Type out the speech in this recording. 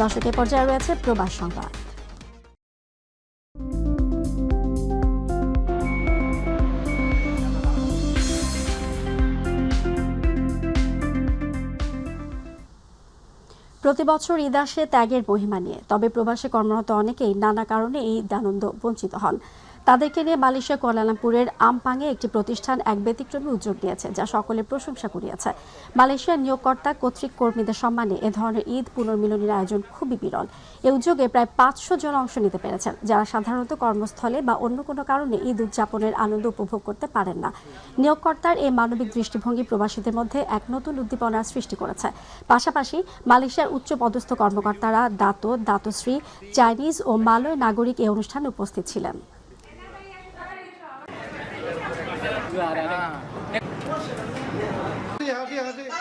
দর্শক, এ পর্যায়ে রয়েছে প্রবাস সংবাদ। প্রতি বছর ঈদ আসে ত্যাগের মহিমা নিয়ে, তবে প্রবাসে কর্মরত অনেকেই নানা কারণে এই আনন্দ বঞ্চিত হন। তাদেরকে নিয়ে মালয়েশিয়া কুয়ালালামপুরের আমপাংয়ে একটি প্রতিষ্ঠান এক ব্যতিক্রমী উদ্যোগ নিয়েছে, যা সকলের প্রশংসা কুড়িয়েছে। মালয়েশিয়ার নিয়োগকর্তা কর্তৃক কর্মীদের সম্মানে এ ধরনের ঈদ পুনর্মিলনীর আয়োজন খুবই বিরল। এই উদ্যোগে প্রায় 500 জন অংশ নিতে পেরেছেন, যারা সাধারণত কর্মস্থলে বা অন্য কোনো কারণে ঈদ উদযাপনের আনন্দ উপভোগ করতে পারেন না। নিয়োগকর্তার এই মানবিক দৃষ্টিভঙ্গি প্রবাসীদের মধ্যে এক নতুন উদ্দীপনার সৃষ্টি করেছে। পাশাপাশি মালয়েশিয়ার উচ্চ পদস্থ কর্মকর্তারা, দাতশ্রী, চাইনিজ ও মালয় নাগরিক এই অনুষ্ঠানে উপস্থিত ছিলেন। Hati-hati.